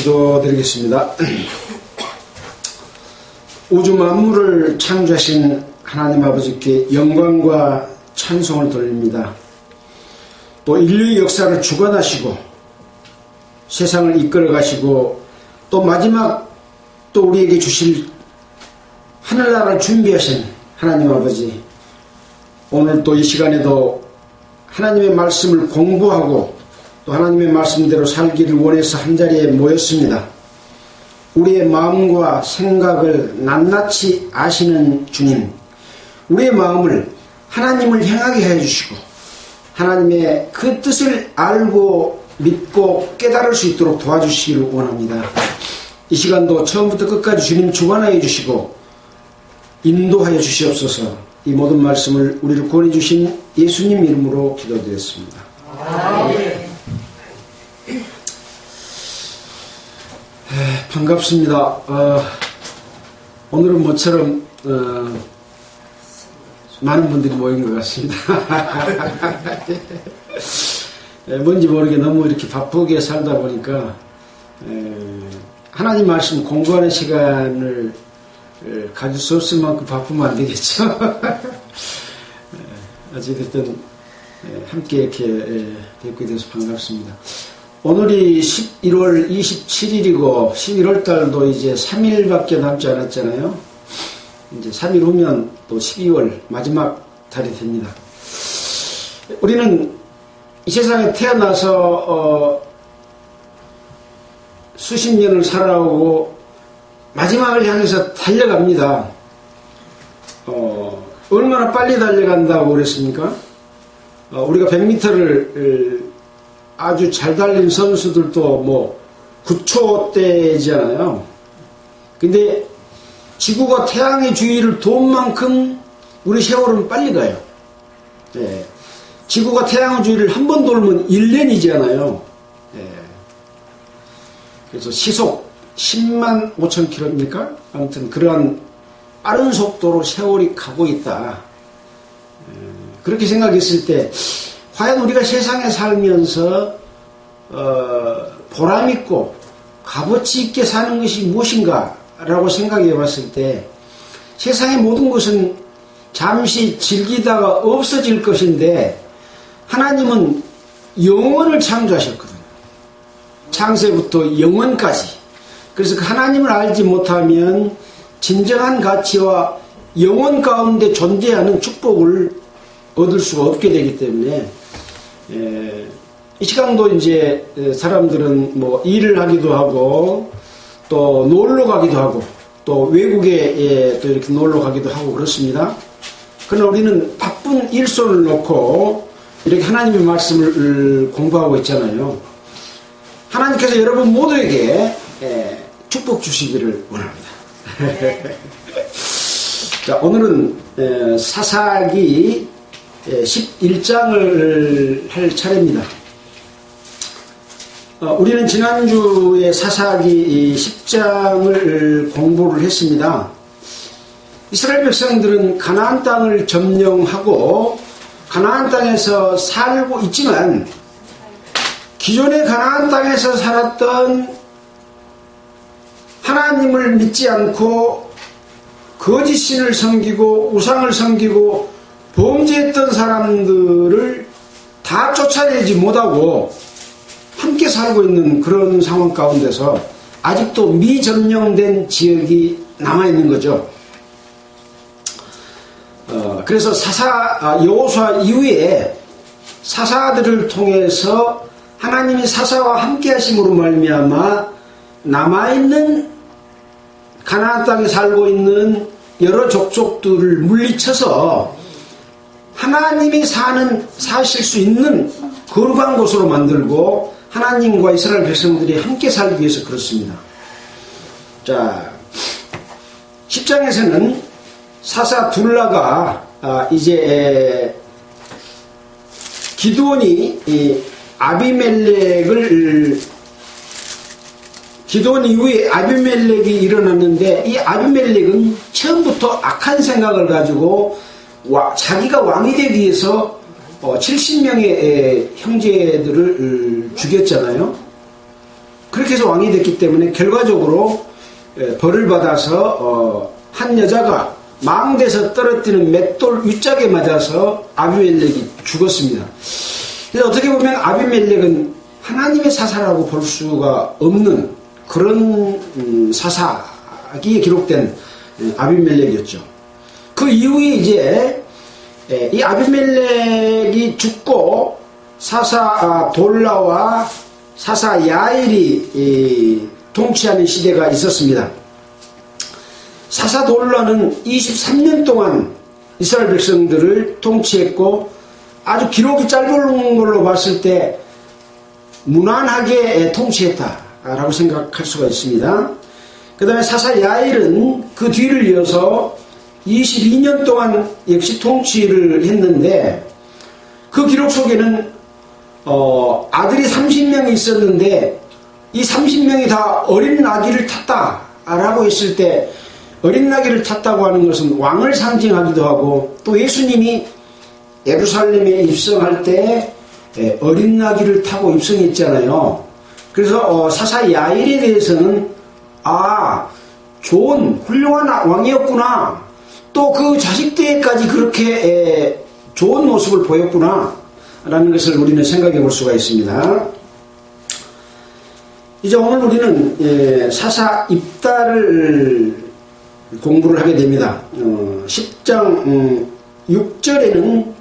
기도드리겠습니다. 우주 만물을 창조하신 하나님 아버지께 영광과 찬송을 돌립니다. 또 인류의 역사를 주관하시고 세상을 이끌어 가시고 또 마지막 또 우리에게 주실 하늘나라를 준비하신 하나님 아버지, 오늘 또 이 시간에도 하나님의 말씀을 공부하고 또 하나님의 말씀대로 살기를 원해서 한자리에 모였습니다. 우리의 마음과 생각을 낱낱이 아시는 주님, 우리의 마음을 하나님을 향하게 해주시고 하나님의 그 뜻을 알고 믿고 깨달을 수 있도록 도와주시기를 원합니다. 이 시간도 처음부터 끝까지 주님 주관하여 주시고 인도하여 주시옵소서. 이 모든 말씀을 우리를 구원해 주신 예수님 이름으로 기도드렸습니다. 아멘. 반갑습니다. 오늘은 모처럼 많은 분들이 모인 것 같습니다. 뭔지 모르게 너무 이렇게 바쁘게 살다 보니까 하나님 말씀 공부하는 시간을 가질 수 없을 만큼 바쁘면 안 되겠죠. 어찌됐든 함께 이렇게 뵙게 돼서 반갑습니다. 오늘이 11월 27일이고 11월 달도 이제 3일밖에 남지 않았잖아요. 이제 3일 후면 또 12월 마지막 달이 됩니다. 우리는 이 세상에 태어나서 수십 년을 살아오고 마지막을 향해서 달려갑니다. 얼마나 빨리 달려간다고 그랬습니까? 우리가 100m를 아주 잘 달린 선수들도 뭐 9초대잖아요. 근데 지구가 태양의 주위를 도는 만큼 우리 세월은 빨리 가요. 예. 지구가 태양의 주위를 한 번 돌면 1년이잖아요. 예. 그래서 시속 10만 5천 킬로입니까? 아무튼 그러한 빠른 속도로 세월이 가고 있다. 그렇게 생각했을 때 과연 우리가 세상에 살면서 보람있고 값어치 있게 사는 것이 무엇인가 라고 생각해 봤을 때 세상의 모든 것은 잠시 즐기다가 없어질 것인데 하나님은 영원을 창조하셨거든요. 창세부터 영원까지. 그래서 그 하나님을 알지 못하면 진정한 가치와 영원 가운데 존재하는 축복을 얻을 수가 없게 되기 때문에 이 시간도 이제 사람들은 뭐 일을 하기도 하고 또 놀러 가기도 하고 또 외국에 또 이렇게 놀러 가기도 하고 그렇습니다. 그러나 우리는 바쁜 일손을 놓고 이렇게 하나님의 말씀을 공부하고 있잖아요. 하나님께서 여러분 모두에게 축복 주시기를 원합니다. 자, 오늘은 사사기 11장을 할 차례입니다. 우리는 지난주에 사사기 10장을 공부를 했습니다. 이스라엘 백성들은 가나안 땅을 점령하고 가나안 땅에서 살고 있지만 기존의 가나안 땅에서 살았던 하나님을 믿지 않고 거짓신을 섬기고 우상을 섬기고 범죄했던 사람들을 다 쫓아내지 못하고 함께 살고 있는 그런 상황 가운데서 아직도 미점령된 지역이 남아있는 거죠. 그래서 여호수아 이후에 사사들을 통해서 하나님이 사사와 함께 하심으로 말미암아 남아있는 가나안 땅에 살고 있는 여러 족속들을 물리쳐서 하나님이 사실 수 있는 거룩한 곳으로 만들고 하나님과 이스라엘 백성들이 함께 살기 위해서 그렇습니다. 자, 10장에서는 사사 둘라가 이제 기드온이 기드온 이후에 아비멜렉이 일어났는데 이 아비멜렉은 처음부터 악한 생각을 가지고 자기가 왕이 되기 위해서 70명의 형제들을 죽였잖아요. 그렇게 그렇게 해서 왕이 됐기 때문에 결과적으로 벌을 받아서 한 여자가 망대에서 떨어뜨리는 맷돌 윗짝에 맞아서 아비멜렉이 죽었습니다. 그래서 어떻게 보면 아비멜렉은 하나님의 사사라고 볼 수가 없는 그런 사사기에 기록된 아비멜렉이었죠. 그 이후에 이제 이 아비멜렉이 죽고 사사 돌라와 사사 야일이 통치하는 시대가 있었습니다. 사사 돌라는 23년 동안 이스라엘 백성들을 통치했고 아주 기록이 짧은 걸로 봤을 때 무난하게 통치했다라고 생각할 수가 있습니다. 그 다음에 사사 야일은 그 뒤를 이어서 22년 동안 역시 통치를 했는데 그 기록 속에는 아들이 30명이 있었는데 이 30명이 다 어린 나귀를 탔다라고 했을 때 어린 나귀를 탔다고 하는 것은 왕을 상징하기도 하고 또 예수님이 예루살렘에 입성할 때 어린 나귀를 타고 입성했잖아요. 그래서 사사 야일에 대해서는 좋은 훌륭한 왕이었구나. 또 그 자식 때까지 그렇게 좋은 모습을 보였구나 라는 것을 우리는 생각해 볼 수가 있습니다. 이제 오늘 우리는 사사 입다를 공부를 하게 됩니다. 10장 6절에는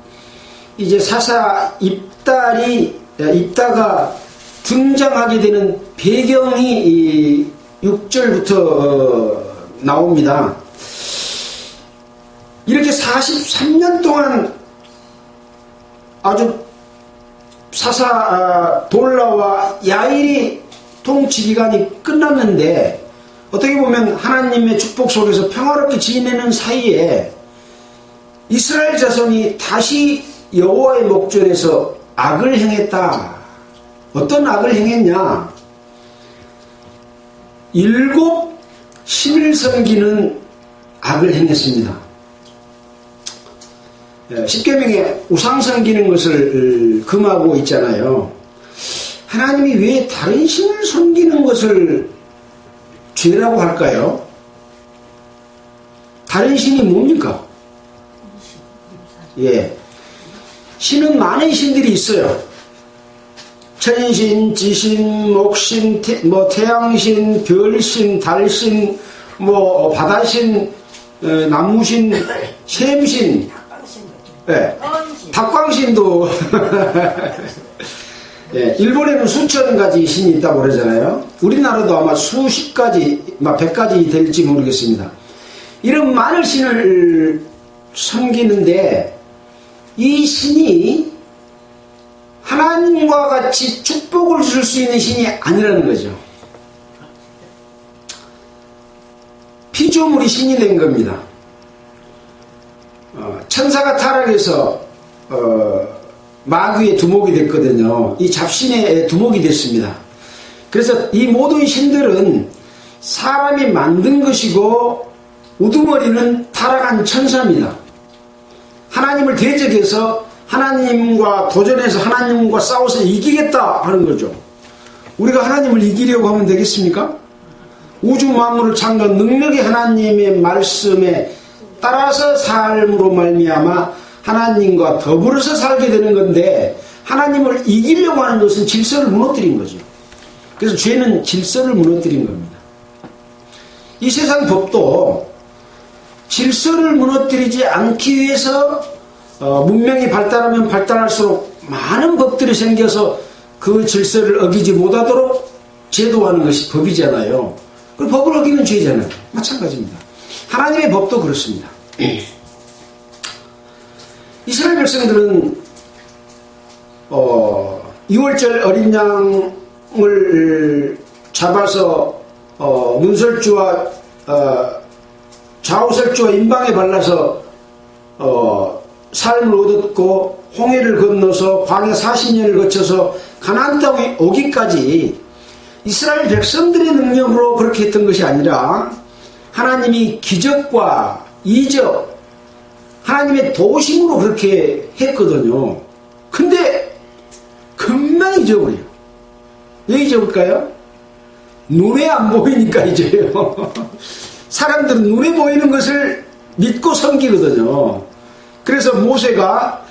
이제 사사 입다가 등장하게 되는 배경이 6절부터 나옵니다. 이렇게 43년 동안 아주 사사 돌라와 야일이 통치 기간이 끝났는데 어떻게 보면 하나님의 축복 속에서 평화롭게 지내는 사이에 이스라엘 자손이 다시 여호와의 목전에서 악을 행했다. 어떤 악을 행했냐? 7 신을 섬기는 악을 행했습니다. 십계명에 우상 섬기는 것을 금하고 있잖아요. 하나님이 왜 다른 신을 섬기는 것을 죄라고 할까요? 다른 신이 뭡니까? 신은 많은 신들이 있어요. 천신, 지신, 목신, 태양신, 별신, 달신, 바다신, 나무신, 샘신, 닭광신도 일본에는 수천 가지 신이 있다고 그러잖아요. 우리나라도 아마 수십 가지, 100가지 될지 모르겠습니다. 이런 많은 신을 섬기는데 이 신이 하나님과 같이 축복을 줄 수 있는 신이 아니라는 거죠. 피조물이 신이 된 겁니다. 천사가 타락해서 마귀의 두목이 됐거든요. 이 잡신의 두목이 됐습니다. 그래서 이 모든 신들은 사람이 만든 것이고 우두머리는 타락한 천사입니다. 하나님을 대적해서 하나님과 도전해서 하나님과 싸워서 이기겠다 하는 거죠. 우리가 하나님을 이기려고 하면 되겠습니까? 우주 만물을 창조한 능력의 하나님의 말씀에 따라서 삶으로 말미암아 하나님과 더불어서 살게 되는 건데 하나님을 이기려고 하는 것은 질서를 무너뜨린 거죠. 그래서 죄는 질서를 무너뜨린 겁니다. 이 세상 법도 질서를 무너뜨리지 않기 위해서 문명이 발달하면 발달할수록 많은 법들이 생겨서 그 질서를 어기지 못하도록 제도하는 것이 법이잖아요. 그 법을 어기면 죄잖아요. 마찬가지입니다. 하나님의 법도 그렇습니다. 이스라엘 백성들은 6월절 어린 양을 잡아서 문설주와 좌우설주와 임방에 발라서 삶을 얻었고 홍해를 건너서 광야 40년을 거쳐서 가나안 땅에 오기까지 이스라엘 백성들의 능력으로 그렇게 했던 것이 아니라 하나님이 기적과 이적 하나님의 도심으로 그렇게 했거든요. 근데 금방 잊어버려요. 왜 잊어볼까요? 눈에 안 보이니까 이제요. 사람들은 눈에 보이는 것을 믿고 섬기거든요. 그래서 모세가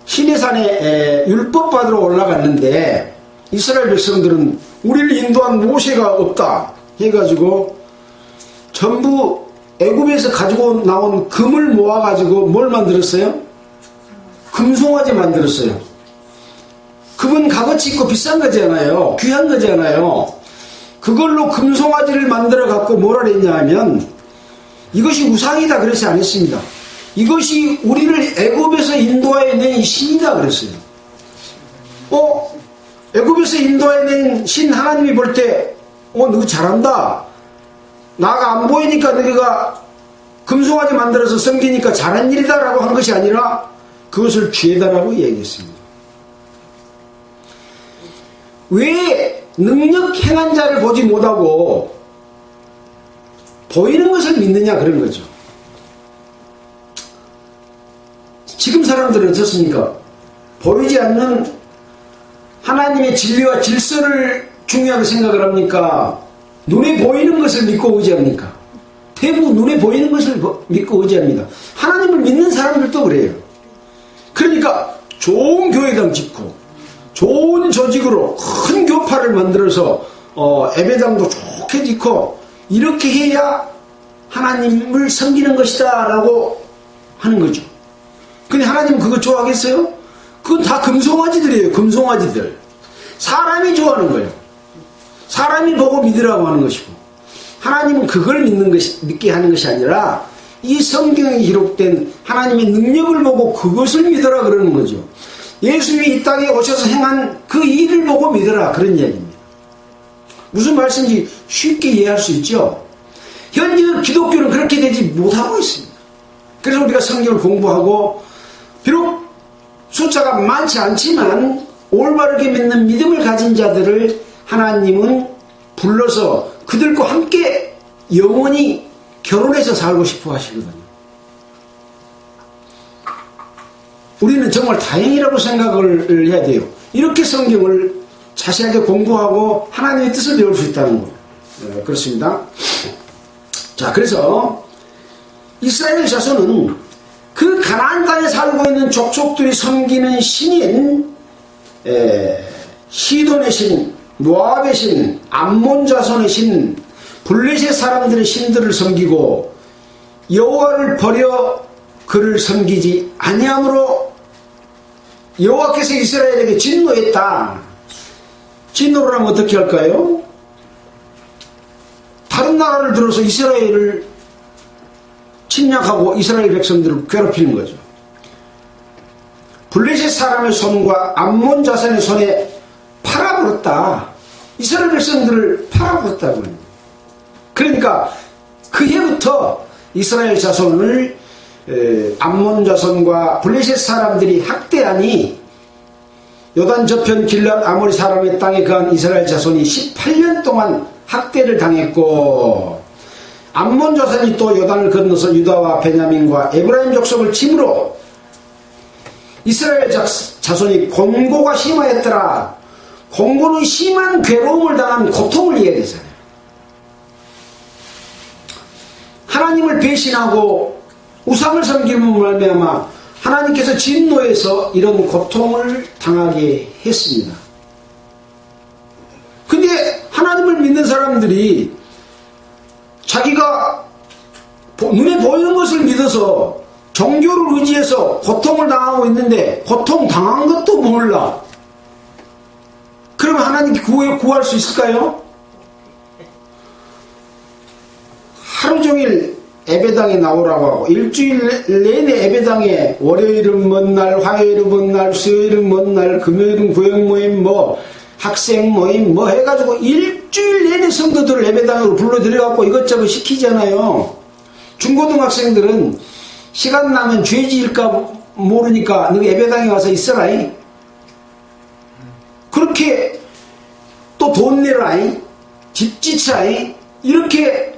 시내산에 율법 받으러 올라갔는데 이스라엘 백성들은 우리를 인도한 모세가 없다 해가지고 전부 애굽에서 가지고 나온 금을 모아가지고 뭘 만들었어요? 금송아지 만들었어요. 금은 값어치 있고 비싼 거잖아요. 귀한 거잖아요. 그걸로 금송아지를 만들어 갖고 뭐라 그랬냐 하면 이것이 우상이다 그러지 않았습니다. 이것이 우리를 애굽에서 인도하여 낸 신이다 그랬어요. 애굽에서 인도하여 낸 신 하나님이 볼 때 너 잘한다. 나가 안 보이니까 너희가 금송아지 만들어서 섬기니까 잘한 일이다 라고 한 것이 아니라 그것을 죄다라고 얘기했습니다. 왜 능력 행한 자를 보지 못하고 보이는 것을 믿느냐 그런 거죠. 지금 사람들은 어떻습니까? 보이지 않는 하나님의 진리와 질서를 중요하게 생각을 합니까? 눈에 보이는 것을 믿고 의지합니까? 대부분 눈에 보이는 것을 믿고 의지합니다. 하나님을 믿는 사람들도 그래요. 그러니까 좋은 교회당 짓고 좋은 조직으로 큰 교파를 만들어서 예배당도 좋게 짓고 이렇게 해야 하나님을 섬기는 것이다 라고 하는 거죠. 근데 하나님은 그거 좋아하겠어요? 그건 다 금송아지들이에요. 금송아지들. 사람이 좋아하는 거예요. 사람이 보고 믿으라고 하는 것이고 하나님은 그걸 믿게 하는 것이 아니라 이 성경에 기록된 하나님의 능력을 보고 그것을 믿으라 그러는 거죠. 예수님이 이 땅에 오셔서 행한 그 일을 보고 믿으라 그런 이야기입니다. 무슨 말씀인지 쉽게 이해할 수 있죠. 현재 기독교는 그렇게 되지 못하고 있습니다. 그래서 우리가 성경을 공부하고 비록 숫자가 많지 않지만 올바르게 믿는 믿음을 가진 자들을 하나님은 불러서 그들과 함께 영원히 결혼해서 살고 싶어 하시거든요. 우리는 정말 다행이라고 생각을 해야 돼요. 이렇게 성경을 자세하게 공부하고 하나님의 뜻을 배울 수 있다는 거예요. 그렇습니다. 자, 그래서 이스라엘 자손은 그 가나안 땅에 살고 있는 족속들이 섬기는 신인 시돈의 신, 모압의 신, 암몬 자손의 신, 블레셋 사람들의 신들을 섬기고 여호와를 버려 그를 섬기지 아니함으로 여호와께서 이스라엘에게 진노했다. 진노를 하면 어떻게 할까요? 다른 나라를 들어서 이스라엘을 침략하고 이스라엘 백성들을 괴롭히는 거죠. 블레셋 사람의 손과 암몬 자손의 손에 팔아버렸다. 이스라엘 백성들을 팔아버렸다고 합니다. 그러니까 그 해부터 이스라엘 자손을 암몬 자손과 블레셋 사람들이 학대하니 요단 저편 길랏 아모리 사람의 땅에 거한 이스라엘 자손이 18년 동안 학대를 당했고 암몬 자손이 또 요단을 건너서 유다와 베냐민과 에브라임 족속을 침으로 이스라엘 자손이 곤고가 심하였더라. 곤고는 심한 괴로움을 당한 고통을 이야기하잖아요. 하나님을 배신하고 우상을 섬기는 말미암아 하나님께서 진노해서 이런 고통을 당하게 했습니다. 근데 하나님을 믿는 사람들이 자기가 눈에 보이는 것을 믿어서 종교를 의지해서 고통을 당하고 있는데 고통 당한 것도 몰라. 그러면 하나님께 구할 수 있을까요? 하루 종일 예배당에 나오라고 하고 일주일 내내 예배당에 월요일은 먼 날, 화요일은 먼 날, 수요일은 먼 날, 금요일은 구역 모임, 학생 모임 해가지고 일주일 내내 성도들을 예배당으로 불러들여갖고 이것저것 시키잖아요. 중고등학생들은 시간 나면 죄 지을까 모르니까 너 예배당에 와서 있어라. 그렇게 또 돈 내라. 집 지치라. 이렇게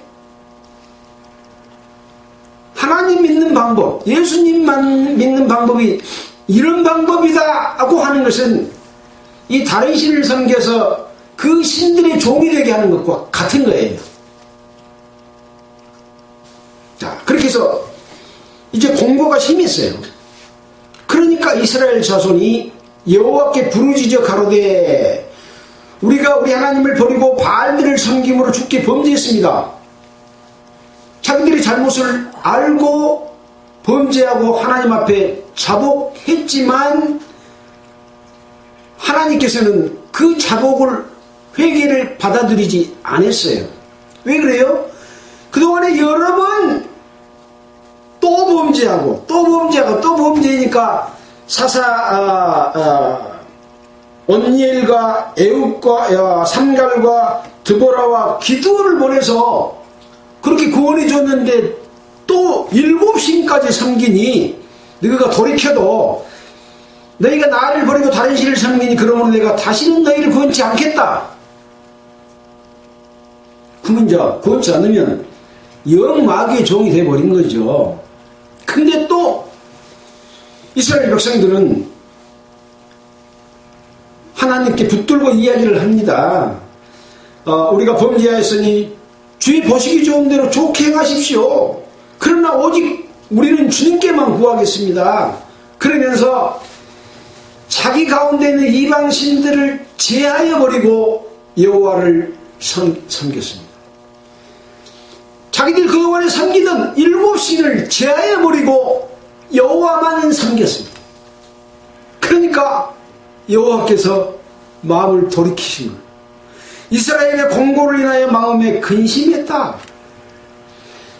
하나님 믿는 방법, 예수님만 믿는 방법이 이런 방법이다 하고 하는 것은 이 다른 신을 섬겨서 그 신들의 종이 되게 하는 것과 같은 거예요. 자, 그렇게 해서 이제 공고가 심했어요. 그러니까 이스라엘 자손이 여호와께 부르짖어 가로되 우리가 우리 하나님을 버리고 바알들을 섬김으로 주께 범죄했습니다. 자기들의 잘못을 알고 범죄하고 하나님 앞에 자복했지만 하나님께서는 그 자복을 회개를 받아들이지 않았어요. 왜 그래요? 그동안에 여러 번 또 범죄하고 또 범죄하고 또 범죄하니까 온니엘과 에욱과 삼갈과 드보라와 기드온을 보내서 그렇게 구원해 줬는데 또 7신까지 섬기니 너희가 돌이켜도 너희가 나를 버리고 다른 신을 섬기니 그러므로 내가 다시는 너희를 구원치 않겠다. 그러면 이제 구원치 않으면 영 마귀의 종이 되어버린 거죠. 근데 또 이스라엘 백성들은 하나님께 붙들고 이야기를 합니다. 우리가 범죄하였으니 주의 보시기 좋은 대로 좋게 행하십시오. 그러나 오직 우리는 주님께만 구하겠습니다. 그러면서 자기 가운데 있는 이방 신들을 제하여 버리고 여호와를 섬겼습니다. 자기들 그동안에 섬기던 7신을 제하여 버리고 여호와만 섬겼습니다. 그러니까 여호와께서 마음을 돌이키신 거예요. 이스라엘의 공고를 인하여 마음에 근심했다.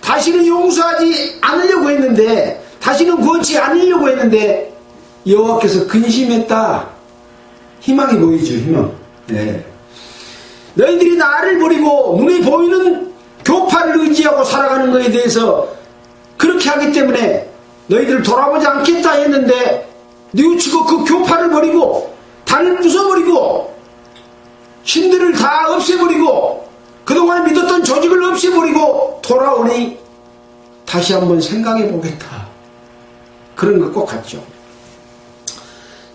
다시는 용서하지 않으려고 했는데, 다시는 구원치 않으려고 했는데 여호와께서 근심했다. 희망이 보이죠, 희망. 네. 너희들이 나를 버리고 눈에 보이는 교파를 의지하고 살아가는 것에 대해서 그렇게 하기 때문에 너희들 돌아보지 않겠다 했는데 뉘우치고 그 교파를 버리고 달을 부숴버리고 신들을 다 없애버리고 그동안 믿었던 조직을 없애버리고 돌아오니 다시 한번 생각해보겠다. 그런 것과 같죠.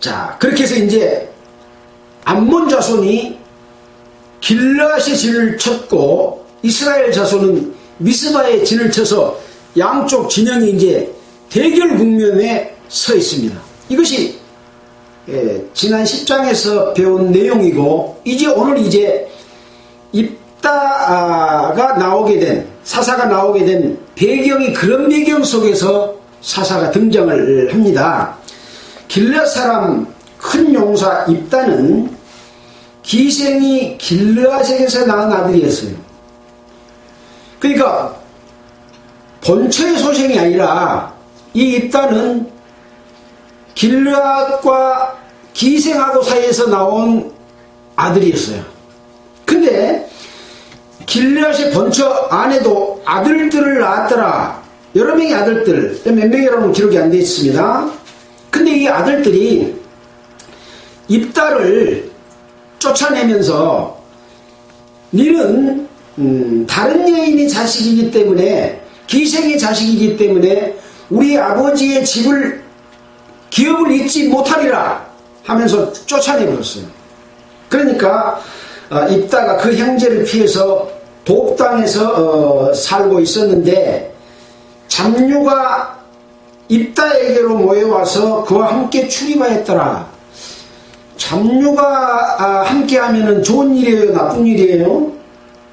자, 그렇게 해서 이제 암몬 자손이 길르앗의 진을 쳤고 이스라엘 자손은 미스바의 진을 쳐서 양쪽 진영이 이제 대결 국면에 서 있습니다. 이것이 지난 10장에서 배운 내용이고 오늘 이제 입다가 나오게 된 사사가 나오게 된 배경이 그런 배경 속에서 사사가 등장을 합니다. 길르앗 사람 큰 용사 입다는 기생이 길르앗에게서 낳은 아들이었어요. 그러니까 본처의 소생이 아니라 이 입다는 길르앗과 기생하고 사이에서 나온 아들이었어요. 근데 길르앗의 본처 안에도 아들들을 낳았더라. 여러 명의 아들들, 몇 명이라는 기록이 안 되어 있습니다. 근데 이 아들들이 입다를 쫓아내면서 니는 다른 여인의 자식이기 때문에 기생의 자식이기 때문에 우리 아버지의 집을 기업을 잊지 못하리라 하면서 쫓아내버렸어요. 그러니까 입다가 그 형제를 피해서 독당에서 살고 있었는데 잡류가 입다에게로 모여와서 그와 함께 출입하였더라. 잡류가 함께하면 좋은 일이에요, 나쁜 일이에요?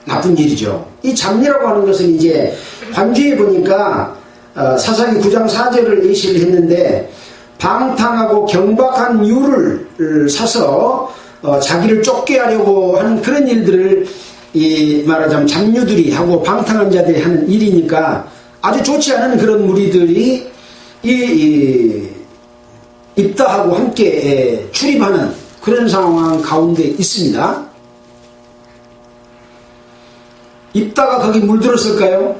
나쁜 일이죠. 이 잡류라고 하는 것은 이제 관주에 보니까 사사기 9장 4절을 예시를 했는데 방탕하고 경박한 유를 사서 자기를 쫓게 하려고 하는 그런 일들을 말하자면 잡류들이 하고 방탕한 자들이 하는 일이니까 아주 좋지 않은 그런 무리들이 입다하고 함께 출입하는 그런 상황 가운데 있습니다. 입다가 거기 물들었을까요?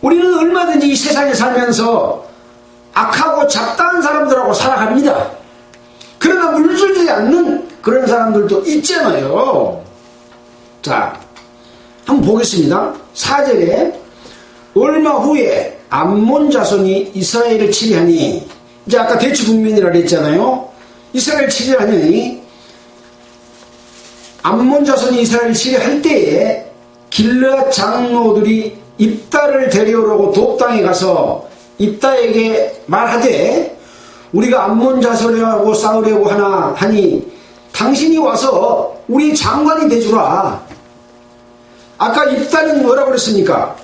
우리는 얼마든지 이 세상에 살면서 악하고 잡다한 사람들하고 살아갑니다. 그러나 물들지 않는 그런 사람들도 있잖아요. 자, 한번 보겠습니다. 4절에 얼마 후에 암몬 자손이 이스라엘을 치리하니, 이제 아까 대치 국면이라고 했잖아요. 이스라엘 치리하니 암몬 자손이 이스라엘을 치려할 때에 길르앗 장로들이 입다를 데려오려고 돕당에 가서 입다에게 말하되 우리가 암몬 자손하고 싸우려고 하니 당신이 와서 우리 장관이 되주라. 아까 입다는 뭐라고 그랬습니까?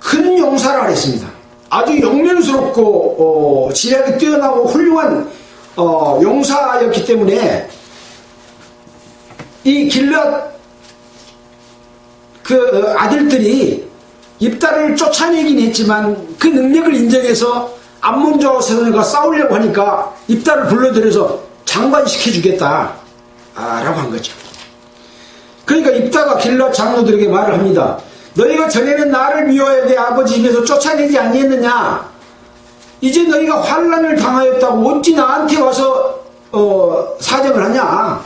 큰 용사라 그랬습니다. 아주 영면스럽고 지략이 뛰어나고 훌륭한 용사였기 때문에 이 길르앗 그 아들들이 입다를 쫓아내긴 했지만 그 능력을 인정해서 암몬 자손과 싸우려고 하니까 입다를 불러들여서 장관시켜주겠다 라고 한 거죠. 그러니까 입다가 길르앗 장로들에게 말을 합니다. 너희가 전에는 나를 미워해 내 아버지 집에서 쫓아내지 아니했느냐? 이제 너희가 환난을 당하였다고 어찌 나한테 와서 사정을 하냐?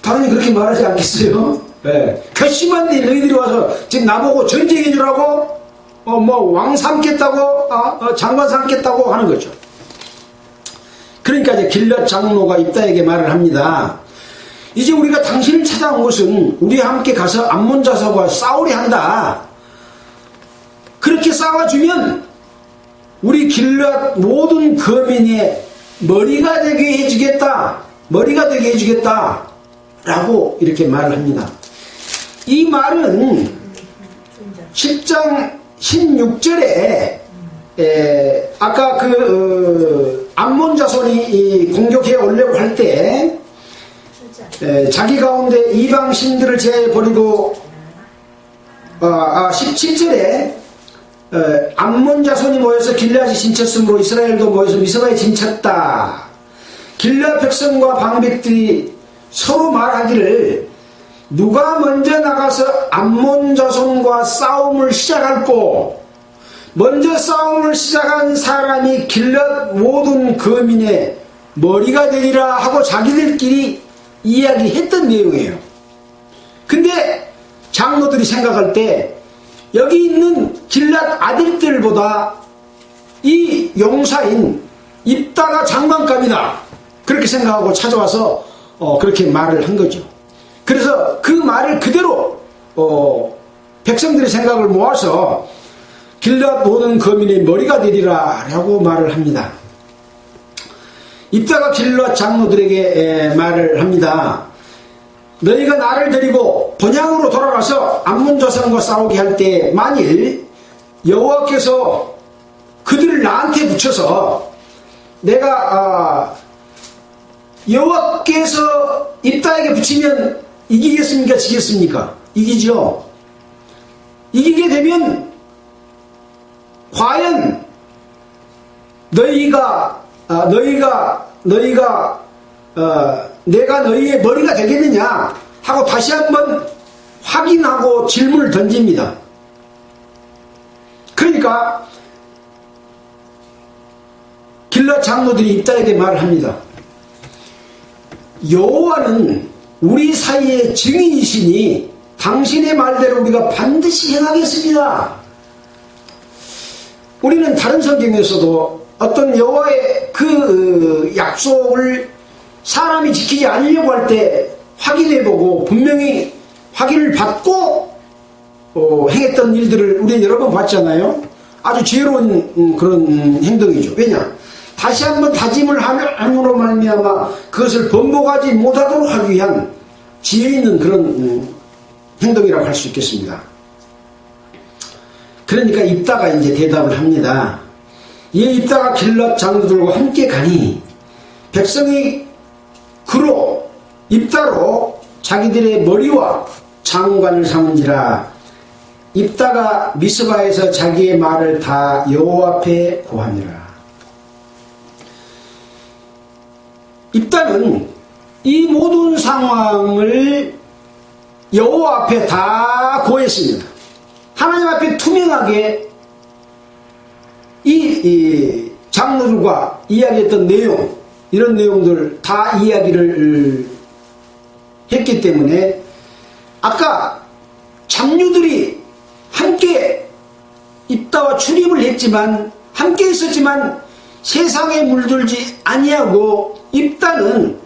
당연히 그렇게 말하지 않겠어요? 네. 괘씸한데 너희들이 와서 지금 나보고 전쟁해 주라고 왕 삼겠다고 장관 삼겠다고 하는 거죠. 그러니까 이제 길르앗 장로가 입다에게 말을 합니다. 이제 우리가 당신을 찾아온 것은 우리와 함께 가서 암몬 자손과 싸우려 한다. 그렇게 싸워주면 우리 길르앗 모든 거민의 머리가 되게 해주겠다. 머리가 되게 해주겠다. 라고 이렇게 말을 합니다. 이 말은 10장 16절에 아까 암몬 자손이 공격해 오려고 할 때 자기 가운데 이방 신들을 제버리고 17절에 암몬 자손이 모여서 길르앗이 진쳤으므로 이스라엘도 모여서 미스바에 진쳤다. 길르앗 백성과 방백들이 서로 말하기를 누가 먼저 나가서 암몬 자손과 싸움을 시작할꼬? 먼저 싸움을 시작한 사람이 길르앗 모든 거민의 머리가 되리라 하고 자기들끼리 이야기했던 내용이에요. 근데 장로들이 생각할 때 여기 있는 길르앗 아들들보다 이 용사인 입다가 장관감이다. 그렇게 생각하고 찾아와서 그렇게 말을 한 거죠. 그래서 그 말을 그대로 백성들의 생각을 모아서 길르앗 모든 거민의 머리가 되리라 라고 말을 합니다. 입다가 길르앗 장로들에게 말을 합니다. 너희가 나를 데리고 본향으로 돌아가서 암몬 자손과 싸우게 할 때 만일 여호와께서 그들을 나한테 붙여서 내가 여호와께서 입다에게 붙이면 이기겠습니까? 지겠습니까? 이기죠. 이기게 되면 과연 너희가 내가 너희의 머리가 되겠느냐 하고 다시 한번 확인하고 질문을 던집니다. 그러니까 길르앗 장로들이 입다에게 말을 합니다. 여호와는 우리 사이의 증인이시니 당신의 말대로 우리가 반드시 행하겠습니다. 우리는 다른 성경에서도 어떤 여호와의 그 약속을 사람이 지키지 않으려고 할 때 확인해보고 분명히 확인을 받고 행했던 일들을 우리는 여러 번 봤잖아요. 아주 지혜로운 그런 행동이죠. 왜냐? 다시 한번 다짐을 함으로 말미암아 그것을 번복하지 못하도록 하기 위한 지혜 있는 그런 행동이라고 할 수 있겠습니다. 그러니까 입다가 이제 대답을 합니다. 이 입다가 길르앗 장로들과 함께 가니 백성이 그로 입다로 자기들의 머리와 장관을 삼은지라. 입다가 미스바에서 자기의 말을 다 여호와 앞에 고하니라. 입다는 이 모든 상황을 여호와 앞에 다 고했습니다. 하나님 앞에 투명하게 이 장로들과 이야기했던 내용, 이런 내용들 다 이야기를 했기 때문에 아까 잡류들이 함께 입다와 출입을 했지만 함께 있었지만 세상에 물들지 아니하고 입다는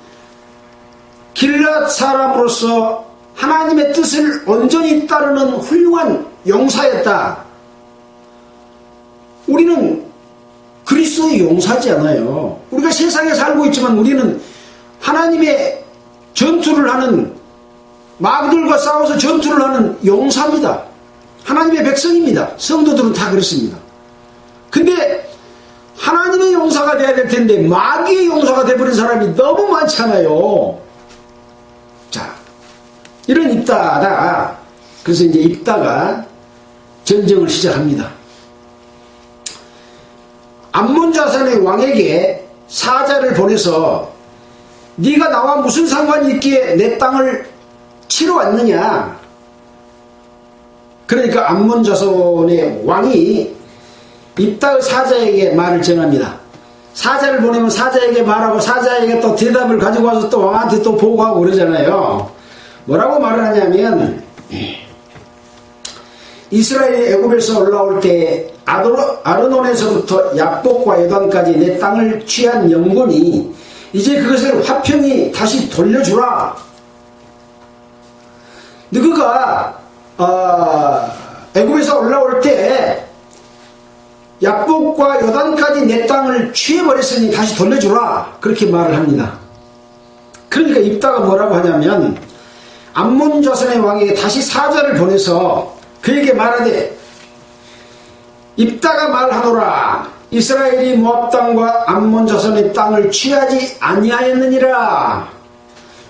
길앗 사람으로서 하나님의 뜻을 온전히 따르는 훌륭한 용사였다. 우리는 그리스도의 용사지 않아요. 우리가 세상에 살고 있지만 우리는 하나님의 전투를 하는, 마귀들과 싸워서 전투를 하는 용사입니다. 하나님의 백성입니다. 성도들은 다 그렇습니다. 근데 하나님의 용사가 돼야 될 텐데 마귀의 용사가 돼버린 사람이 너무 많잖아요. 자, 이런 입다다. 그래서 이제 입다가 전쟁을 시작합니다. 암몬 자손의 왕에게 사자를 보내서 네가 나와 무슨 상관이 있기에 내 땅을 치러 왔느냐. 그러니까 암몬 자손의 왕이 입다의 사자에게 말을 전합니다. 사자를 보내면 사자에게 말하고 사자에게 또 대답을 가지고 와서 또 왕한테 또 보고하고 그러잖아요. 뭐라고 말을 하냐면, 이스라엘이 애굽에서 올라올 때 아르논에서부터 야복과 요단까지 내 땅을 취한 영군이 이제 그것을 화평히 다시 돌려주라. 너희가 애굽에서 올라올 때 야복과 요단까지 내 땅을 취해버렸으니 다시 돌려주라. 그렇게 말을 합니다. 그러니까 입다가 뭐라고 하냐면, 암몬 자손의 왕에게 다시 사자를 보내서 그에게 말하되, 입다가 말하노라. 이스라엘이 모압 땅과 암몬 자손의 땅을 취하지 아니하였느니라.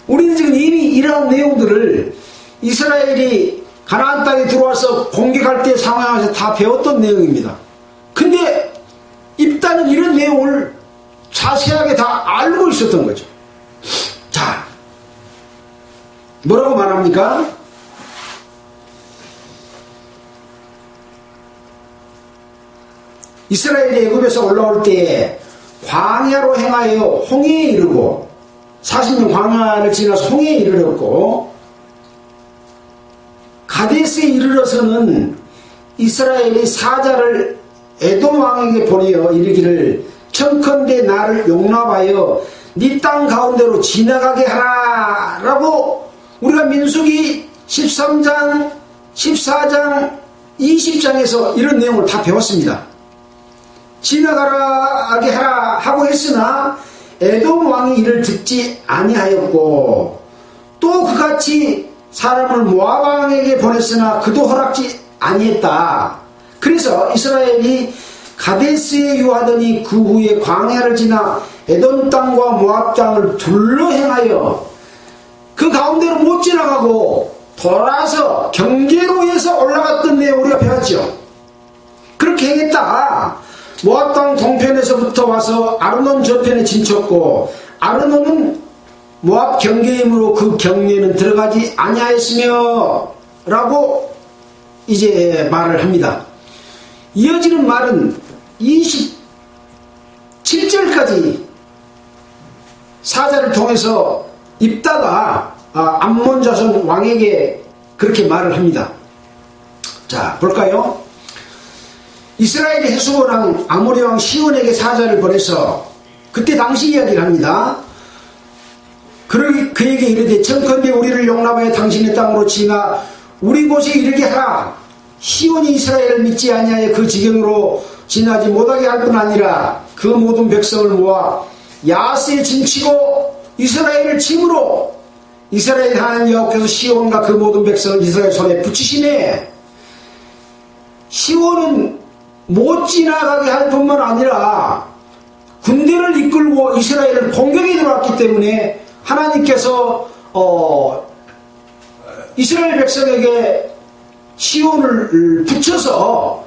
우리는 지금 이미 이러한 내용들을 이스라엘이 가나안 땅에 들어와서 공격할 때 상황에서 다 배웠던 내용입니다. 근데 입다는 이런 내용을 자세하게 다 알고 있었던 거죠. 자, 뭐라고 말합니까? 이스라엘이 애굽에서 올라올 때 광야로 행하여 홍해에 이르고 40년 광야를 지나서 홍해에 이르렀고, 가데스에 이르러서는 이스라엘이 사자를 에돔 왕에게 보내어 이르기를, 청컨대 나를 용납하여 네 땅 가운데로 지나가게 하라 라고 우리가 민수기 13장, 14장, 20장에서 이런 내용을 다 배웠습니다. 지나가게 하라 하고 했으나 에돔 왕이 이를 듣지 아니하였고, 또 그같이 사람을 모압 왕에게 보냈으나 그도 허락지 아니했다. 그래서 이스라엘이 가데스에 유하더니 그 후에 광야를 지나 에돔 땅과 모압 땅을 둘러 행하여 그 가운데로 못 지나가고 돌아서 경계로에서 올라갔던 내용 우리가 배웠죠. 그렇게 행했다. 모압 땅 동편에서부터 와서 아르논 저편에 진쳤고, 아르논은 모압 경계이므로 그 경계는 들어가지 아니하였으며 라고 이제 말을 합니다. 이어지는 말은 27절까지 사자를 통해서 입다가 암몬 자손 왕에게 그렇게 말을 합니다. 자, 볼까요? 이스라엘의 헤스본 왕 아모리 왕 시온에게 사자를 보내서 그때 당시 이야기를 합니다. 그에게 이르되, 청컨대 우리를 용납하여 당신의 땅으로 지나 우리 곳에 이르게 하라. 시온이 이스라엘을 믿지 아니하여 그 지경으로 지나지 못하게 할 뿐 아니라 그 모든 백성을 모아 야스에 진치고 이스라엘을 침으로 이스라엘 하나님 여호와께서 시온과 그 모든 백성을 이스라엘 손에 붙이시네. 시온은 못 지나가게 할 뿐만 아니라 군대를 이끌고 이스라엘을 공격에 들어왔기 때문에 하나님께서 이스라엘 백성에게 시온을 붙여서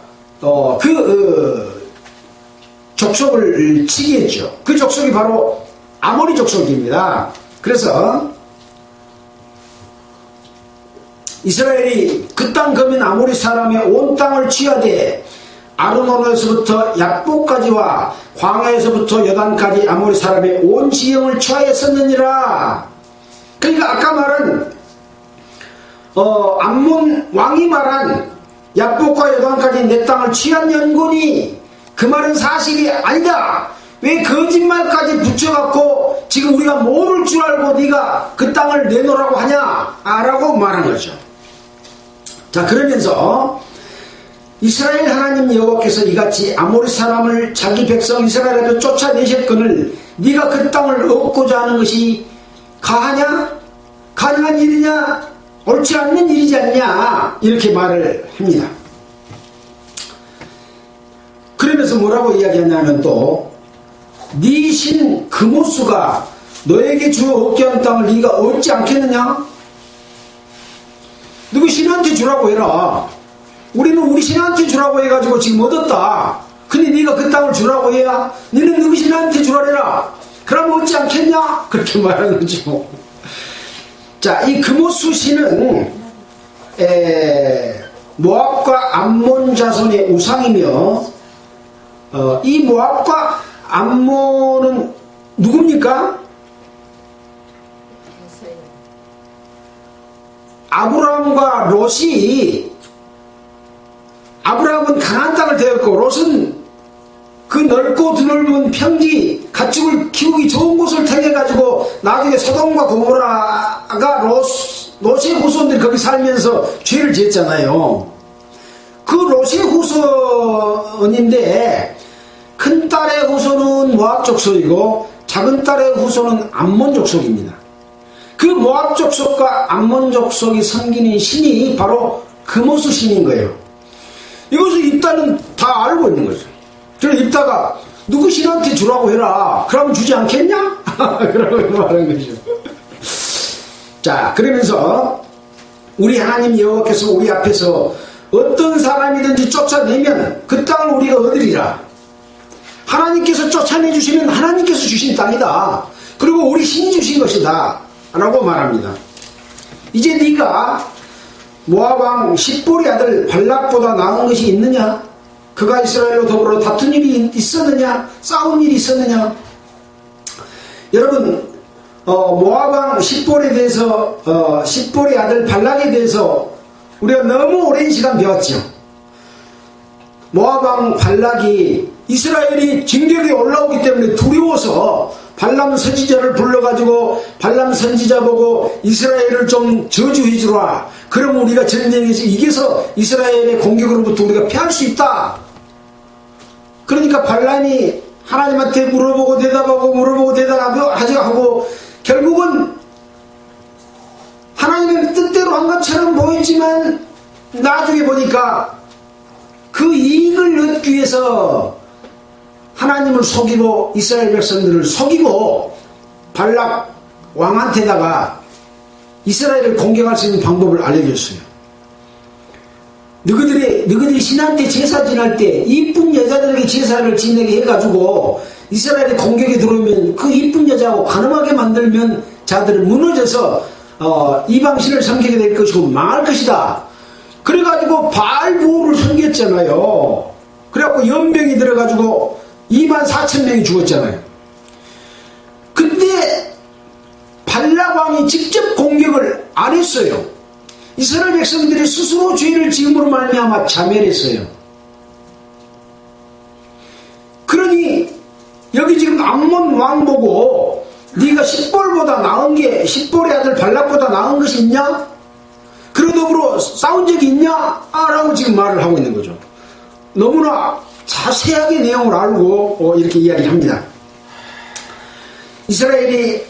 족속을 치게 했죠. 그 족속이 바로 아모리 족속입니다. 그래서 이스라엘이 그 땅 거민 아모리 사람의 온 땅을 취하되 아르논에서부터 야복까지와 광야에서부터 여단까지 아모리 사람의 온 지형을 취하였었느니라. 그러니까 아까 말한 암몬 왕이 말한 야복과 여단까지 내 땅을 취한 연군이 그 말은 사실이 아니다. 왜 거짓말까지 붙여갖고 지금 우리가 모를 줄 알고 네가 그 땅을 내놓으라고 하냐? 라고 말한 거죠. 자, 그러면서 이스라엘 하나님 여호와께서 이같이 아모리 사람을 자기 백성 이스라엘에도 쫓아내셨거늘 네가 그 땅을 얻고자 하는 것이 가하냐? 가능한 일이냐? 옳지 않는 일이지 않냐? 이렇게 말을 합니다. 그러면서 뭐라고 이야기하냐면 또 네 신 그모수가 너에게 주어 얻게 한 땅을 네가 얻지 않겠느냐? 누구 신한테 주라고 해라. 우리는 우리 신한테 주라고 해가지고 지금 얻었다. 근데 네가 그 땅을 주라고 해야 너는 누구 신한테 주라래라. 그러면 얻지 않겠냐? 그렇게 말하는 거죠. 자, 이 그모수 신은 모압과 암몬 자손의 우상이며 이 모압과 암몬은 누굽니까? 아브라함과 롯이 아브라함은 가나안 땅을 되었고 롯은 그 넓고 드넓은 평지 가축을 키우기 좋은 곳을 택해 가지고 나중에 소돔과 고모라가 롯의 후손들이 거기 살면서 죄를 지었잖아요. 그 롯의 후손인데 큰 딸의 후손은 모압 족속이고 작은 딸의 후손은 암몬 족속입니다. 그 모압 족속과 암몬 족속이 섬기는 신이 바로 그모수 신인 거예요. 이것을 입다는 다 알고 있는 거죠. 그래서 입다가 누구 신한테 주라고 해라. 그러면 주지 않겠냐? 그러고 말하는 거죠. 자, 그러면서 우리 하나님 여호와께서 우리 앞에서 어떤 사람이든지 쫓아내면 그 땅을 우리가 얻으리라. 하나님께서 쫓아내주시면 하나님께서 주신 땅이다. 그리고 우리 신이 주신 것이다. 라고 말합니다. 이제 네가 모압왕 십볼의 아들 발락보다 나은 것이 있느냐? 그가 이스라엘로 더불어 다툰 일이 있었느냐? 싸운 일이 있었느냐? 여러분, 모압왕 십볼에 대해서 십볼의 아들 발락에 대해서 우리가 너무 오랜 시간 배웠죠. 모압왕 발락이 이스라엘이 진격에 올라오기 때문에 두려워서 발람 선지자를 불러가지고 발람 선지자 보고 이스라엘을 좀 저주해 주라. 그러면 우리가 전쟁에서 이겨서 이스라엘의 공격으로부터 우리가 피할 수 있다. 그러니까 발람이 하나님한테 물어보고 대답하고 물어보고 대답하고 결국은 하나님의 뜻대로 한 것처럼 보이지만 나중에 보니까 그 이익을 얻기 위해서 하나님을 속이고 이스라엘 백성들을 속이고 발락 왕한테다가 이스라엘을 공격할 수 있는 방법을 알려줬어요. 너희들이 신한테 제사 지낼 때 이쁜 여자들에게 제사를 지내게 해가지고 이스라엘의 공격에 들어오면 그 이쁜 여자하고 가늠하게 만들면 자들은 무너져서 이방신을 섬기게 될 것이고 망할 것이다. 그래가지고 바알부를 섬겼잖아요. 그래갖고 연병이 들어가지고 24,000명이 죽었잖아요. 근데 발락왕이 직접 공격을 안 했어요. 이스라엘 백성들이 스스로 죄를 지음으로 말미암아 자멸했어요. 그러니 여기 지금 암몬 왕 보고 네가 십볼보다 나은 게 십볼의 아들 발락보다 나은 것이 있냐? 그리고 더불어 싸운 적이 있냐? 라고 지금 말을 하고 있는 거죠. 너무나 자세하게 내용을 알고 이렇게 이야기를 합니다. 이스라엘이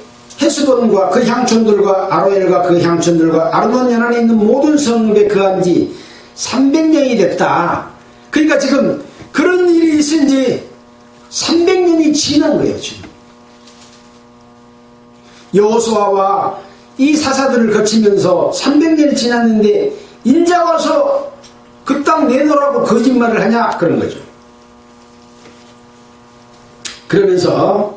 헤스본과 그 향촌들과 아로엘과 그 향촌들과 아르논 연안에 있는 모든 성읍에 거한 지 300년이 됐다. 그러니까 지금 그런 일이 있은 지 300년이 지난 거예요. 지금 여호수아와 이 사사들을 거치면서 300년이 지났는데 인자 와서 그 땅 내놓으라고 거짓말을 하냐? 그런 거죠. 그러면서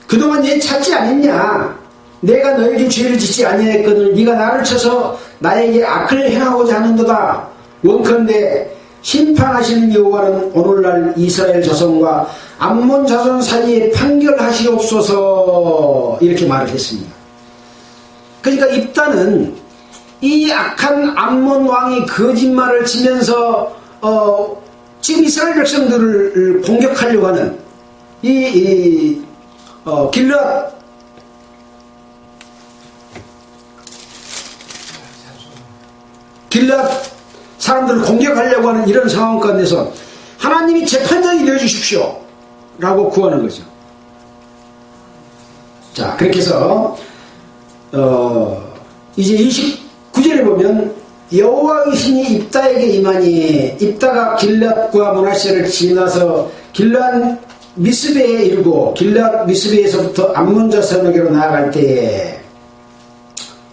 그동안 얘 찾지 않았냐? 내가 너에게 죄를 짓지 아니하였거늘 네가 나를 쳐서 나에게 악을 행하고자 하는도다. 원컨대 심판하시는 여호와는 오늘날 이스라엘 자손과 암몬 자손 사이에 판결하시옵소서. 이렇게 말을 했습니다. 그러니까 입다는 이 악한 암몬 왕이 거짓말을 치면서 지금 이스라엘 백성들을 공격하려고 하는 길앗 사람들을 공격하려고 하는 이런 상황 가운데서 하나님이 재판장이 되어주십시오 라고 구하는 거죠. 자, 그렇게 해서 이제 29절에 보면 여호와의 신이 입다에게 임하니 입다가 길앗과 므낫세를 지나서 길앗 미스베에 이르고 길앗 미스베에서부터 암몬 자손에게로 나아갈 때에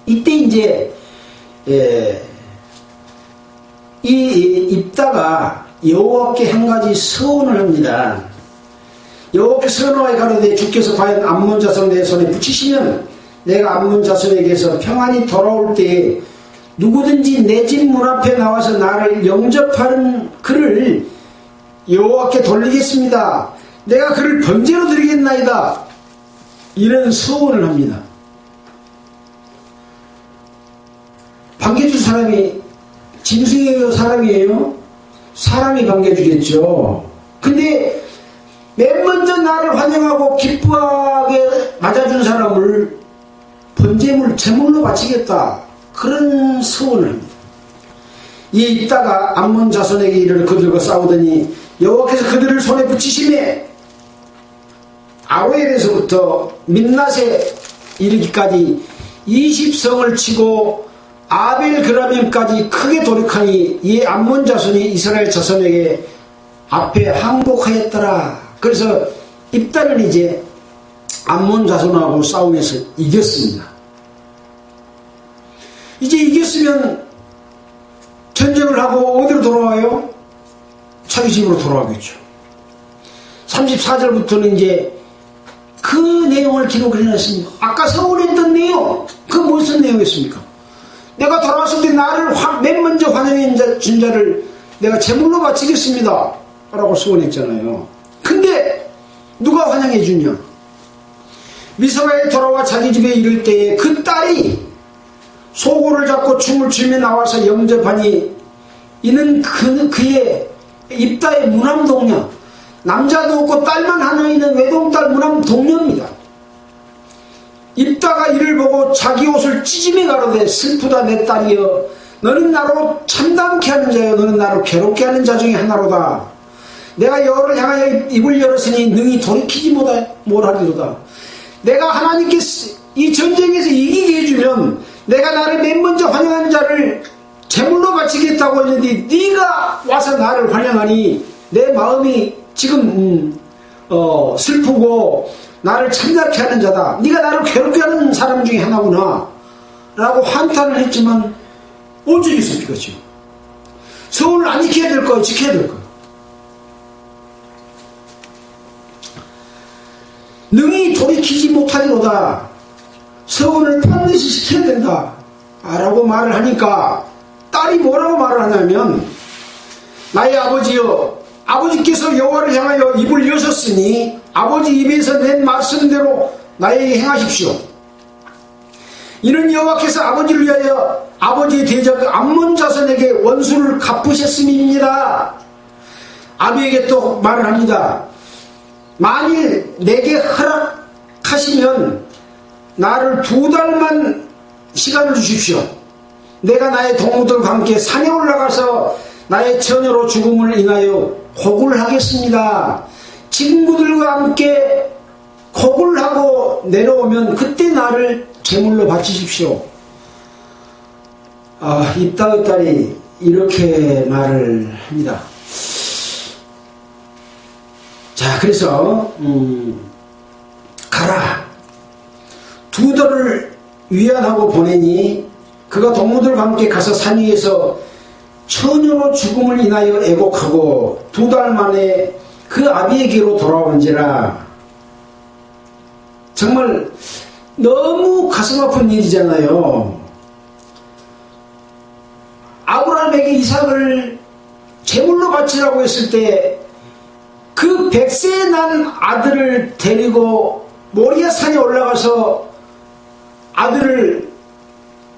이때 이제 이 입다가 여호와께 한 가지 서원을 합니다. 여호와께 선언하여 가로되 주께서 과연 암몬 자손 내 손에 붙이시면 내가 암몬 자손에게서 평안히 돌아올 때에 누구든지 내 집 문 앞에 나와서 나를 영접하는 그를 여호와께 돌리겠습니다. 내가 그를 번제로 드리겠나이다. 이런 서원을 합니다. 반겨줄 사람이 짐승이에요, 사람이에요? 사람이 반겨주겠죠. 근데 맨 먼저 나를 환영하고 기뻐하게 맞아준 사람을 번제물, 제물로 바치겠다. 그런 서원을 합니다. 이에 있다가 암몬 자손에게 이르러 그들과 싸우더니 여호와께서 그들을 손에 붙이심에 아로엘에서부터 민낫에 이르기까지 20성을 치고 아벨 그라밈까지 크게 돌이키니 이에 암몬 자손이 이스라엘 자손에게 앞에 항복하였더라. 그래서 입다는 이제 암몬 자손하고 싸우면서 이겼습니다. 이제 이겼으면 전쟁을 하고 어디로 돌아와요? 자기 집으로 돌아가겠죠. 34절부터는 이제 그 내용을 기록을 해놨습니다. 아까 서울했던 내용, 그 무슨 내용이었습니까? 내가 돌아왔을 때 나를 맨 먼저 환영해 준 자를 내가 제물로 바치겠습니다 라고 서원했잖아요. 근데 누가 환영해 주냐? 미스바에 돌아와 자기 집에 이를 때에 그 딸이 소고를 잡고 춤을 추며 나와서 영접하니 이는 그의 입다의 무남동녀, 남자도 없고 딸만 하나 있는 외동딸 무남동녀입니다. 입다가 이를 보고 자기 옷을 찢으며 가로되 슬프다 내 딸이여, 너는 나로 참담케 하는 자여, 너는 나로 괴롭게 하는 자 중에 하나로다. 내가 여호와를 향하여 입을 열었으니 능히 돌이키지 못하리로다. 내가 하나님께 이 전쟁에서 이기게 해주면 내가 나를 맨 먼저 환영한 자를 제물로 바치겠다고 했는데 네가 와서 나를 환영하니 내 마음이 지금 슬프고 나를 참담케 하는 자다. 네가 나를 괴롭게 하는 사람 중에 하나구나 라고 한탄을 했지만 언제 있습니까? 지금 서울을 안 지켜야 될 거예요? 지켜야 될 거예요. 능히 돌이키지 못하리로다. 서원을 반드시 지켜야 된다 라고 말을 하니까 딸이 뭐라고 말을 하냐면 나의 아버지여, 아버지께서 여호와를 향하여 입을 여셨으니 아버지 입에서 낸 말씀대로 나에게 행하십시오. 이는 여호와께서 아버지를 위하여 아버지의 대적 암몬 자손에게 원수를 갚으셨음입니다. 아비에게 또 말을 합니다. 만일 내게 허락하시면 나를 2달만 시간을 주십시오. 내가 나의 동무들과 함께 산에 올라가서 나의 처녀로 죽음을 인하여 고굴 하겠습니다. 친구들과 함께 고굴 하고 내려오면 그때 나를 제물로 바치십시오. 입다의 딸이 이렇게 말을 합니다. 자, 그래서 가라. 2달을 위안하고 보내니 그가 동무들과 함께 가서 산 위에서 처녀로 죽음을 인하여 애곡하고 2달 만에 그 아비에게로 돌아온지라. 정말 너무 가슴 아픈 일이잖아요. 아브라함에게 이삭을 제물로 바치라고 했을 때 그 100세에 난 아들을 데리고 모리아 산에 올라가서 아들을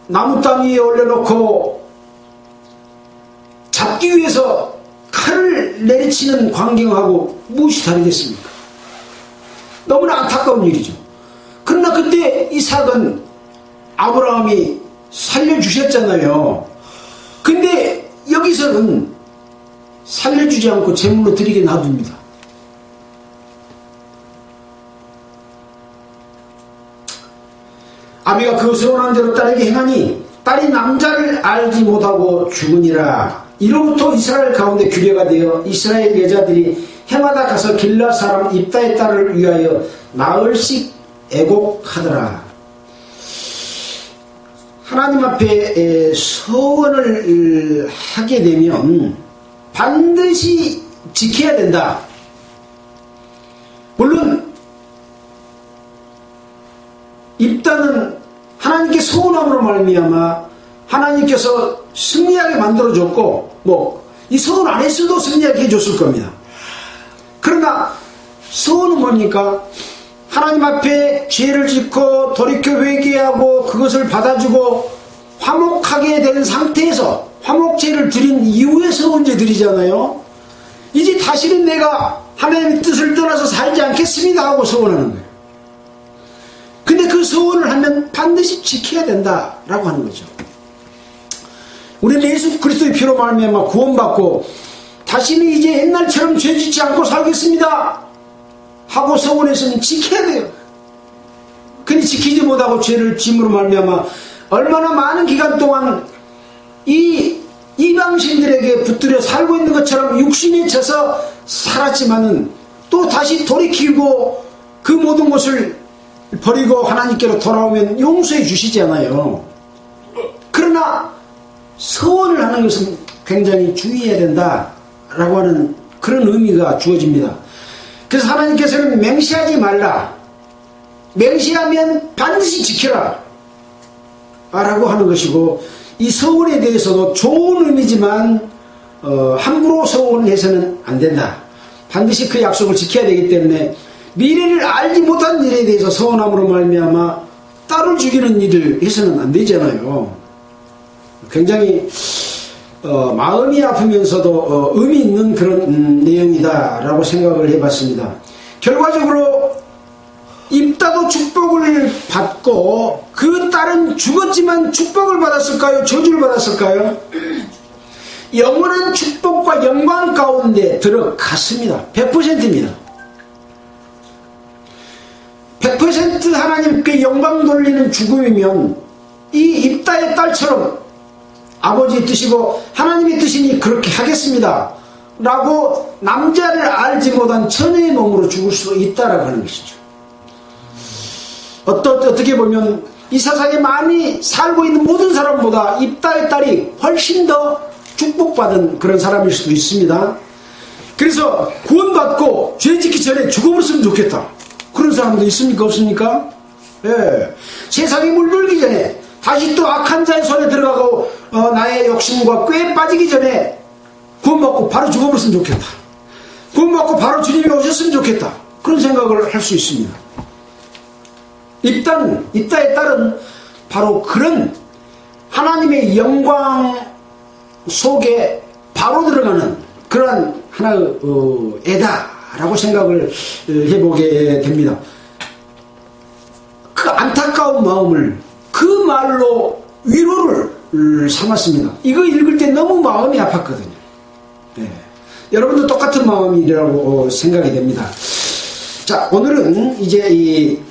나무 땅 위에 올려놓고 잡기 위해서 칼을 내리치는 광경하고 무엇이 다르겠습니까? 너무나 안타까운 일이죠. 그러나 그때 이삭은 아브라함이 살려주셨잖아요. 근데 여기서는 살려주지 않고 제물로 드리게 놔둡니다. 아비가 그것을 원하는 대로 딸에게 행하니 딸이 남자를 알지 못하고 죽으니라. 이로부터 이스라엘 가운데 규례가 되어 이스라엘 여자들이 해마다 가서 길라 사람 입다의 딸을 위하여 나흘씩 애곡하더라. 하나님 앞에 서원을 하게 되면 반드시 지켜야 된다. 물론 입다는 하나님께 서원함으로 말미암아 하나님께서 승리하게 만들어줬고 이 서원 안 했어도 승리하게 해줬을 겁니다. 그러나 서원은 뭡니까? 하나님 앞에 죄를 짓고 돌이켜 회개하고 그것을 받아주고 화목하게 된 상태에서 화목제를 드린 이후에 서원제 드리잖아요. 이제 다시는 내가 하나님의 뜻을 떠나서 살지 않겠습니다 하고 서원하는 거예요. 근데 그 서원을 하면 반드시 지켜야 된다라고 하는 거죠. 우리는 예수 그리스도의 피로 말미암아 구원받고 다시는 이제 옛날처럼 죄짓지 않고 살겠습니다 하고 서원했으면 지켜야 돼요. 근데 지키지 못하고 죄를 짐으로 말미암아 얼마나 많은 기간 동안 이 이방신들에게 붙들려 살고 있는 것처럼 육신에 져서 살았지만은 또 다시 돌이키고 그 모든 것을 버리고 하나님께로 돌아오면 용서해 주시잖아요. 그러나 서원을 하는 것은 굉장히 주의해야 된다라고 하는 그런 의미가 주어집니다. 그래서 하나님께서는 맹세하지 말라, 맹세하면 반드시 지켜라 라고 하는 것이고, 이 서원에 대해서도 좋은 의미지만 함부로 서원해서는 안 된다. 반드시 그 약속을 지켜야 되기 때문에 미래를 알지 못한 일에 대해서 서원함으로 말미암아 딸을 죽이는 일을 해서는 안 되잖아요. 굉장히 마음이 아프면서도 의미 있는 그런 내용이다라고 생각을 해봤습니다. 결과적으로 입다도 축복을 받고 그 딸은 죽었지만 축복을 받았을까요? 저주를 받았을까요? 영원한 축복과 영광 가운데 들어갔습니다. 100%입니다. 100% 하나님께 영광 돌리는 죽음이면 이 입다의 딸처럼 아버지의 뜻이고 하나님의 뜻이니 그렇게 하겠습니다 라고 남자를 알지 못한 처녀의 몸으로 죽을 수 있다라고 하는 것이죠. 어떻게 보면 이 세상에 많이 살고 있는 모든 사람보다 입다의 딸이 훨씬 더 축복받은 그런 사람일 수도 있습니다. 그래서 구원받고 죄 짓기 전에 죽어버렸으면 좋겠다, 그런 사람도 있습니까? 없습니까? 예. 세상에 물들기 전에 다시 또 악한 자의 손에 들어가고 나의 욕심과 꾀에 빠지기 전에 구원받고 바로 죽어버렸으면 좋겠다, 구원받고 바로 주님이 오셨으면 좋겠다, 그런 생각을 할 수 있습니다. 입다의 딸은 바로 그런 하나님의 영광 속에 바로 들어가는 그러한 하나의 애다라고 생각을 해보게 됩니다. 그 안타까운 마음을 그 말로 위로를 삼았습니다. 이거 읽을 때 너무 마음이 아팠거든요. 네. 여러분도 똑같은 마음이라고 생각이 됩니다. 자, 오늘은 이제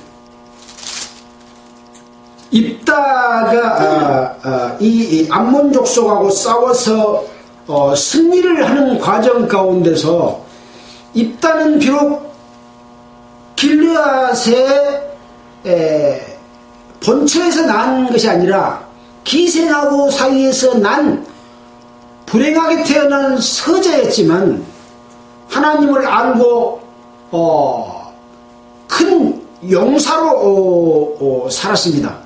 입다가 이 암몬 족속하고 싸워서 승리를 하는 과정 가운데서 입다는 비록 길르앗의 본처에서 난 것이 아니라 기생하고 사이에서 난 불행하게 태어난 서자였지만 하나님을 알고 큰 용사로 살았습니다.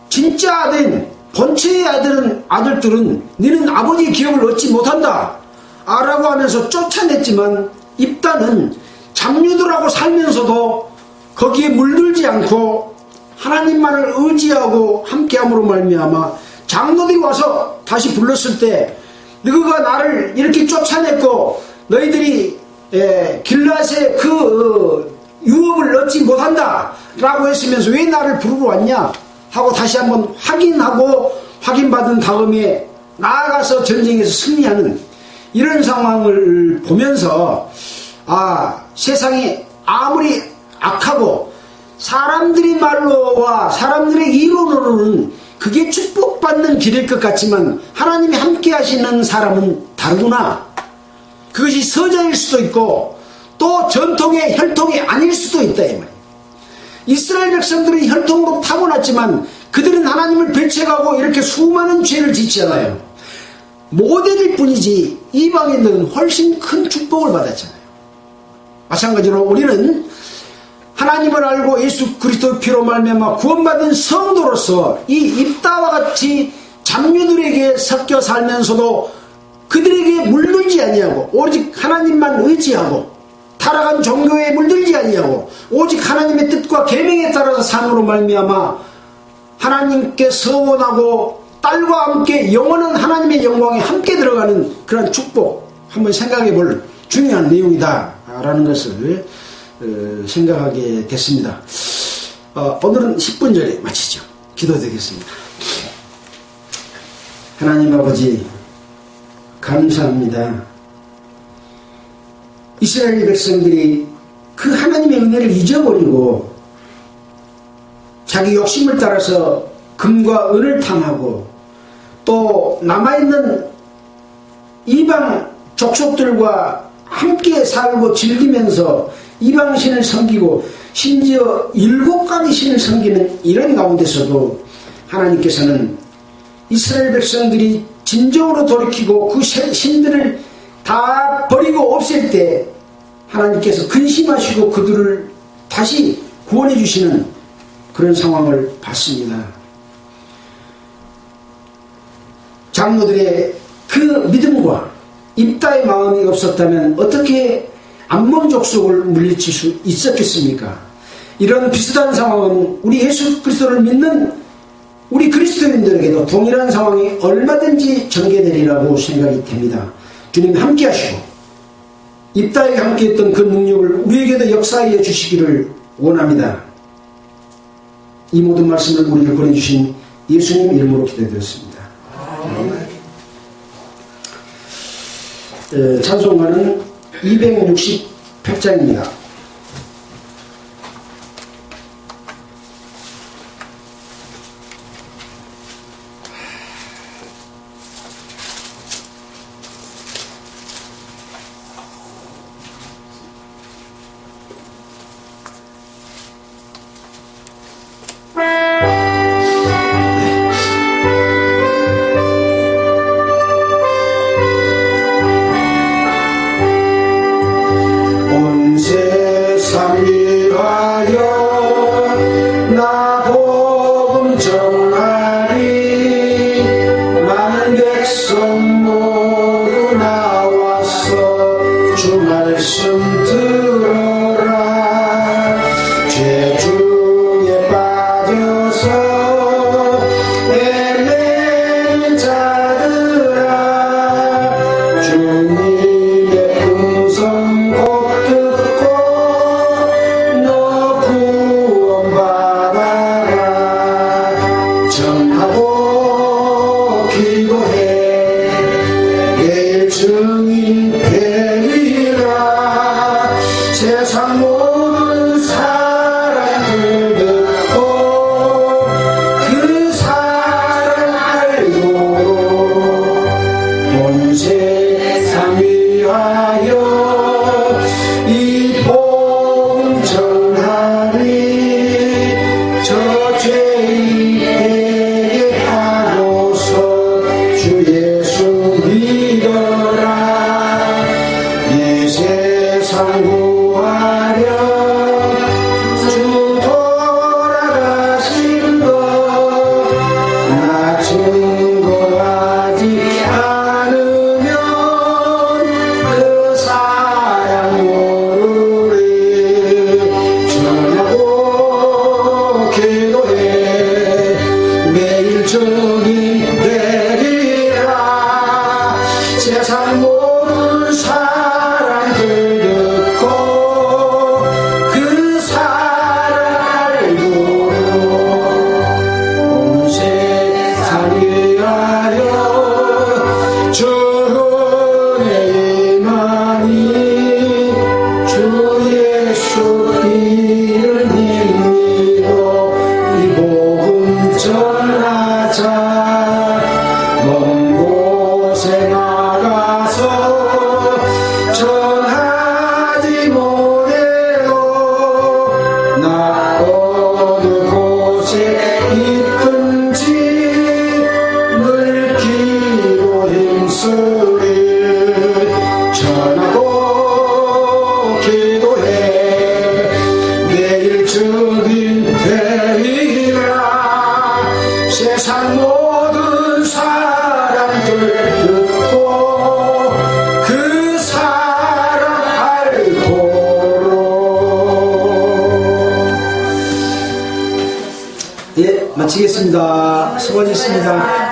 진짜 아들인 본처의 아들들은 너는 아버지의 기업을 얻지 못한다 라고 하면서 쫓아냈지만 입다는 잡류들하고 살면서도 거기에 물들지 않고 하나님만을 의지하고 함께함으로 말미암아 장로들이 와서 다시 불렀을 때 너희가 나를 이렇게 쫓아냈고 너희들이 길앗의 그 유업을 얻지 못한다 라고 했으면서 왜 나를 부르러 왔냐 하고 다시 한번 확인받은 다음에 나아가서 전쟁에서 승리하는 이런 상황을 보면서 세상이 아무리 악하고 사람들이 말로와 사람들의 이론으로는 그게 축복받는 길일 것 같지만 하나님이 함께 하시는 사람은 다르구나. 그것이 서자일 수도 있고 또 전통의 혈통이 아닐 수도 있다 이 말이에요. 이스라엘 백성들은 혈통으로 타고났지만 그들은 하나님을 배척하고 이렇게 수많은 죄를 짓잖아요. 모델일 뿐이지 이방인들은 훨씬 큰 축복을 받았잖아요. 마찬가지로 우리는 하나님을 알고 예수 그리스도의 피로 말미암아 구원받은 성도로서 이 입다와 같이 잡류들에게 섞여 살면서도 그들에게 물들지 아니하고 오직 하나님만 의지하고 타락한 종교에 물들지 아니하고 오직 하나님의 뜻과 계명에 따라서 삶으로 말미암아 하나님께 서원하고 딸과 함께 영원한 하나님의 영광에 함께 들어가는 그런 축복 한번 생각해 볼 중요한 내용이다 라는 것을 생각하게 됐습니다. 오늘은 10분 전에 마치죠. 기도드리겠습니다. 하나님 아버지 감사합니다. 이스라엘 백성들이 그 하나님의 은혜를 잊어버리고 자기 욕심을 따라서 금과 은을 탐하고 또 남아있는 이방 족속들과 함께 살고 즐기면서 이방신을 섬기고 심지어 7가지 신을 섬기는 이런 가운데서도 하나님께서는 이스라엘 백성들이 진정으로 돌이키고 그 신들을 다 버리고 없앨 때 하나님께서 근심하시고 그들을 다시 구원해 주시는 그런 상황을 봤습니다. 장로들의 그 믿음과 입다의 마음이 없었다면 어떻게 암몬 족속을 물리칠 수 있었겠습니까? 이런 비슷한 상황은 우리 예수 그리스도를 믿는 우리 그리스도인들에게도 동일한 상황이 얼마든지 전개되리라고 생각이 됩니다. 주님 함께 하시고 입다에 함께했던 그 능력을 우리에게도 역사하여 주시기를 원합니다. 이 모든 말씀을 우리를 보내주신 예수님 이름으로 기도드렸습니다. 찬송가는 268장입니다. 떠나자 먼 곳에 나가서 전하지 못해도 나 어느 곳에 있든지 늘 기도 힘쓰리 전하고 기도해 내일 주님 되리라 세상 모든 사람들 듣고 그 사랑 알도록 예 마치겠습니다. 수고하셨습니다.